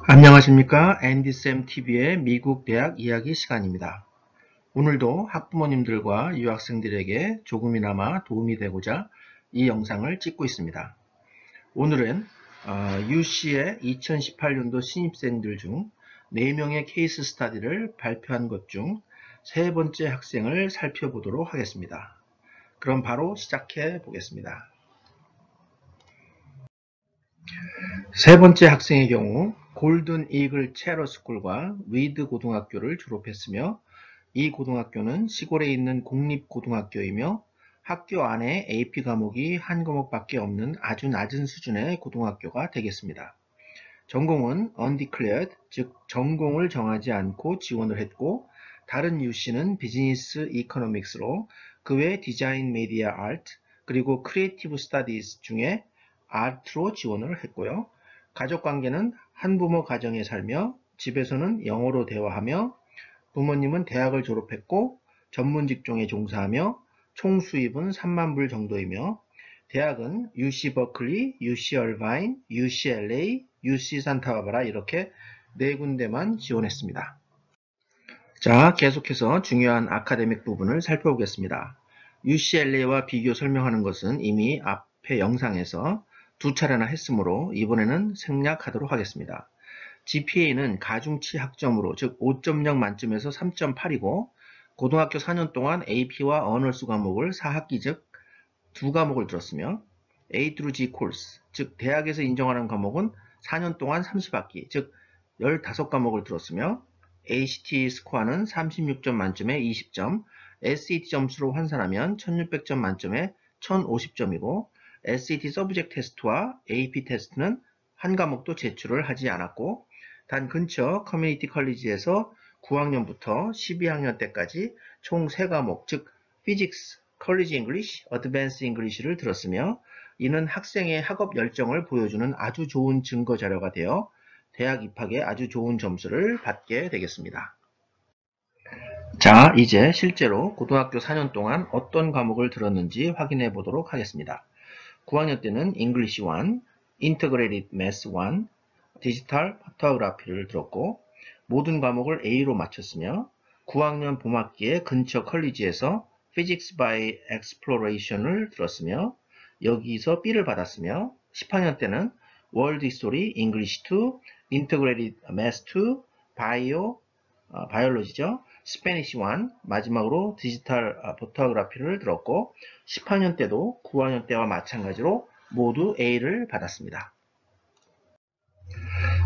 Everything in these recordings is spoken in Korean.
안녕하십니까. 앤디쌤 TV의 미국 대학 이야기 시간입니다. 오늘도 학부모님들과 유학생들에게 조금이나마 도움이 되고자 이 영상을 찍고 있습니다. 오늘은 UC의 2018년도 신입생들 중 4명의 케이스 스터디를 발표한 것 중 세 번째 학생을 살펴보도록 하겠습니다. 그럼 바로 시작해 보겠습니다. 세 번째 학생의 경우 골든 이글 체러 스쿨과 위드 고등학교를 졸업했으며 이 고등학교는 시골에 있는 공립고등학교이며 학교 안에 AP 과목이 한 과목밖에 없는 아주 낮은 수준의 고등학교가 되겠습니다. 전공은 undeclared, 즉 전공을 정하지 않고 지원을 했고 다른 UC는 비즈니스 이코노믹스로 그 외 디자인 메디어 아트 그리고 크리에이티브 스터디스 중에 아트로 지원을 했고요. 가족관계는 한부모 가정에 살며 집에서는 영어로 대화하며 부모님은 대학을 졸업했고 전문 직종에 종사하며 총 수입은 3만 불 정도이며 대학은 UC 버클리, UC 얼바인, UCLA, UC 산타바바라 이렇게 네 군데만 지원했습니다. 자, 계속해서 중요한 아카데믹 부분을 살펴보겠습니다. UCLA와 비교 설명하는 것은 이미 앞의 영상에서 두 차례나 했으므로 이번에는 생략하도록 하겠습니다. GPA는 가중치 학점으로 즉 5.0 만점에서 3.8이고 고등학교 4년 동안 AP와 언어스 과목을 4학기 즉 2과목을 들었으며 A through G 코र्스 즉 대학에서 인정하는 과목은 4년 동안 30학기 즉 15과목을 들었으며 ACT 스코어는 36점 만점에 20점, SAT 점수로 환산하면 1600점 만점에 1050점이고 SAT 서브젝트 테스트와 AP 테스트는 한 과목도 제출을 하지 않았고 단 근처 커뮤니티 컬리지에서 9학년부터 12학년 때까지 총 3과목 즉 피직스, 컬리지 잉글리시, 어드밴스 잉글리시를 들었으며 이는 학생의 학업 열정을 보여주는 아주 좋은 증거 자료가 되어 대학 입학에 아주 좋은 점수를 받게 되겠습니다. 자, 이제 실제로 고등학교 4년 동안 어떤 과목을 들었는지 확인해 보도록 하겠습니다. 9학년 때는 English 1, Integrated Math 1, 디지털 포토그래피를 들었고 모든 과목을 A로 마쳤으며 9학년 봄학기에 근처 컬리지에서 Physics by Exploration을 들었으며 여기서 B를 받았으며 10학년 때는 World History, English 2, Integrated Math 2, 바이올로지죠. 스페니시 1, 마지막으로 디지털 포토그래피를 들었고 10학년 때도 9학년 때와 마찬가지로 모두 A를 받았습니다.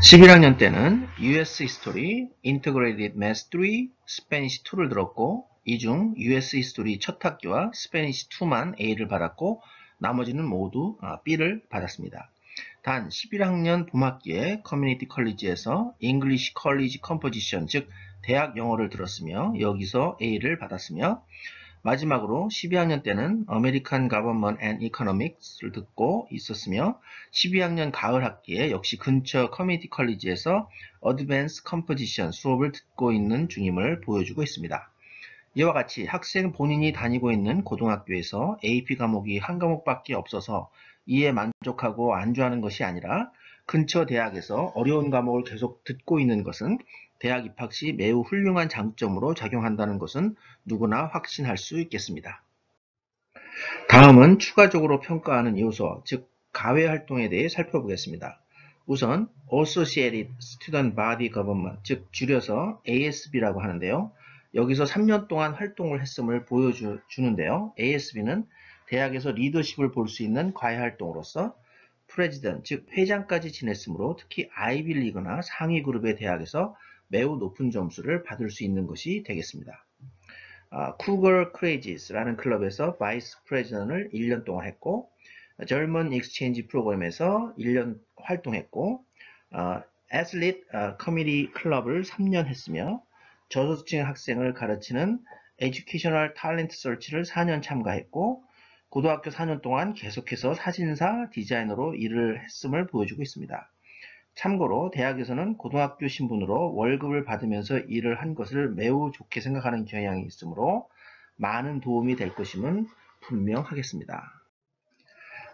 11학년 때는 US History, Integrated Math 3, Spanish 2를 들었고 이 중 US History 첫 학기와 Spanish 2만 A를 받았고 나머지는 모두 B를 받았습니다. 단 11학년 봄학기에 커뮤니티 컬리지에서 English College Composition 즉 대학 영어를 들었으며 여기서 A를 받았으며 마지막으로 12학년 때는 American Government and Economics를 듣고 있었으며 12학년 가을 학기에 역시 근처 커뮤니티 컬리지에서 Advanced Composition 수업을 듣고 있는 중임을 보여주고 있습니다. 이와 같이 학생 본인이 다니고 있는 고등학교에서 AP 과목이 한 과목밖에 없어서 이에 만족하고 안주하는 것이 아니라 근처 대학에서 어려운 과목을 계속 듣고 있는 것은 대학 입학 시 매우 훌륭한 장점으로 작용한다는 것은 누구나 확신할 수 있겠습니다. 다음은 추가적으로 평가하는 요소, 즉 가외 활동에 대해 살펴보겠습니다. 우선 Associated Student Body Government, 즉 줄여서 ASB라고 하는데요. 여기서 3년 동안 활동을 했음을 보여주는데요. ASB는 대학에서 리더십을 볼 수 있는 과외 활동으로서 프레지던트, 즉 회장까지 지냈으므로 특히 아이비리그나 상위 그룹의 대학에서 매우 높은 점수를 받을 수 있는 것이 되겠습니다. 쿠거 크레이지스라는 클럽에서 바이스 프레지던트를 1년 동안 했고 젊은 익스체인지 프로그램에서 1년 활동했고 애슬릿 커뮤니티 클럽을 3년 했으며 저소득층 학생을 가르치는 에듀케이셔널 탤런트 서치를 4년 참가했고 고등학교 4년 동안 계속해서 사진사, 디자이너로 일을 했음을 보여주고 있습니다. 참고로 대학에서는 고등학교 신분으로 월급을 받으면서 일을 한 것을 매우 좋게 생각하는 경향이 있으므로 많은 도움이 될 것임은 분명하겠습니다.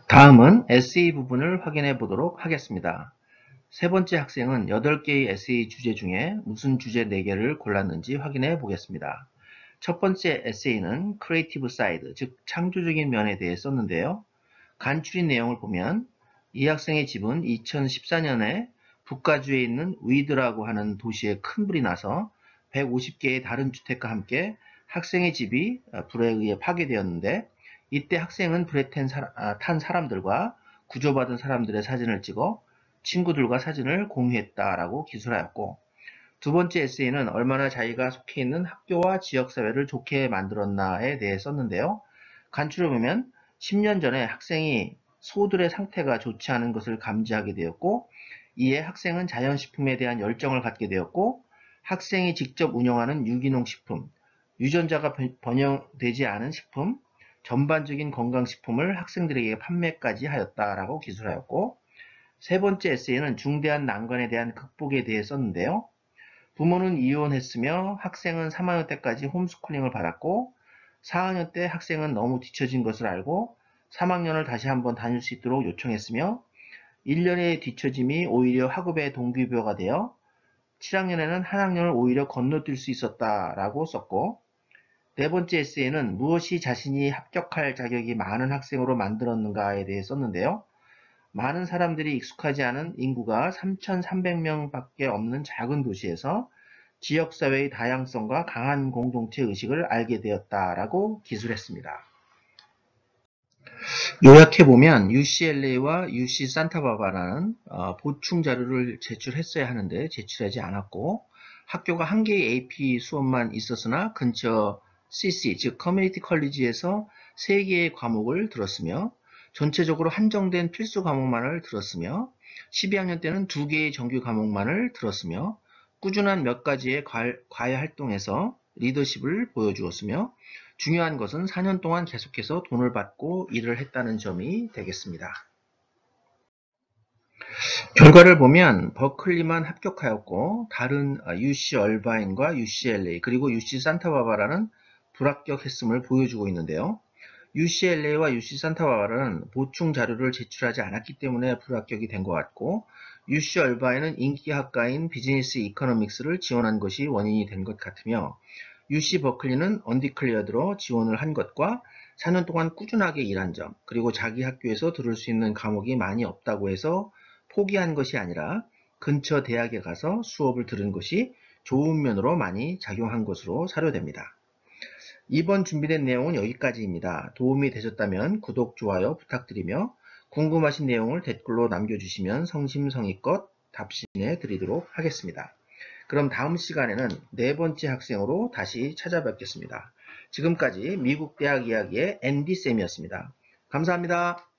다음은 에세이 부분을 확인해 보도록 하겠습니다. 세 번째 학생은 8개의 에세이 주제 중에 무슨 주제 4개를 골랐는지 확인해 보겠습니다. 첫 번째 에세이는 크리에이티브 사이드, 즉 창조적인 면에 대해 썼는데요. 간추린 내용을 보면 이 학생의 집은 2014년에 북가주에 있는 위드라고 하는 도시에 큰 불이 나서 150개의 다른 주택과 함께 학생의 집이 불에 의해 파괴되었는데, 이때 학생은 불에 탄 사람들과 구조받은 사람들의 사진을 찍어 친구들과 사진을 공유했다라고 기술하였고, 두 번째 에세이는 얼마나 자기가 속해 있는 학교와 지역사회를 좋게 만들었나에 대해 썼는데요. 간추려 보면 10년 전에 학생이 소들의 상태가 좋지 않은 것을 감지하게 되었고, 이에 학생은 자연식품에 대한 열정을 갖게 되었고, 학생이 직접 운영하는 유기농 식품, 유전자가 번영되지 않은 식품, 전반적인 건강식품을 학생들에게 판매까지 하였다라고 기술하였고, 세 번째 에세이는 중대한 난관에 대한 극복에 대해 썼는데요. 부모는 이혼했으며 학생은 3학년 때까지 홈스쿨링을 받았고, 4학년 때 학생은 너무 뒤처진 것을 알고 3학년을 다시 한번 다닐 수 있도록 요청했으며, 1년의 뒤처짐이 오히려 학업의 동기부여가 되어 7학년에는 한 학년을 오히려 건너뛸 수 있었다라고 썼고, 네 번째 에세이는 무엇이 자신이 합격할 자격이 많은 학생으로 만들었는가에 대해 썼는데요. 많은 사람들이 익숙하지 않은 인구가 3,300명밖에 없는 작은 도시에서 지역사회의 다양성과 강한 공동체 의식을 알게 되었다라고 기술했습니다. 요약해보면 UCLA와 UC 산타바바라는 보충 자료를 제출했어야 하는데 제출하지 않았고, 학교가 한 개의 AP 수업만 있었으나 근처 CC, 즉 커뮤니티 컬리지에서 3개의 과목을 들었으며, 전체적으로 한정된 필수 과목만을 들었으며, 12학년 때는 2개의 정규 과목만을 들었으며, 꾸준한 몇 가지의 과외 활동에서 리더십을 보여주었으며, 중요한 것은 4년 동안 계속해서 돈을 받고 일을 했다는 점이 되겠습니다. 결과를 보면 버클리만 합격하였고, 다른 UC 얼바인과 UCLA 그리고 UC 산타바바라는 불합격했음을 보여주고 있는데요. UCLA와 UC 산타바바라는 보충 자료를 제출하지 않았기 때문에 불합격이 된 것 같고, UC 얼바인은 인기 학과인 비즈니스 이코노믹스를 지원한 것이 원인이 된 것 같으며, UC 버클리는 언디클리어드로 지원을 한 것과 4년 동안 꾸준하게 일한 점, 그리고 자기 학교에서 들을 수 있는 과목이 많이 없다고 해서 포기한 것이 아니라 근처 대학에 가서 수업을 들은 것이 좋은 면으로 많이 작용한 것으로 사료됩니다. 이번 준비된 내용은 여기까지입니다. 도움이 되셨다면 구독, 좋아요 부탁드리며, 궁금하신 내용을 댓글로 남겨주시면 성심성의껏 답신해 드리도록 하겠습니다. 그럼 다음 시간에는 네 번째 학생으로 다시 찾아뵙겠습니다. 지금까지 미국 대학 이야기의 앤디쌤이었습니다. 감사합니다.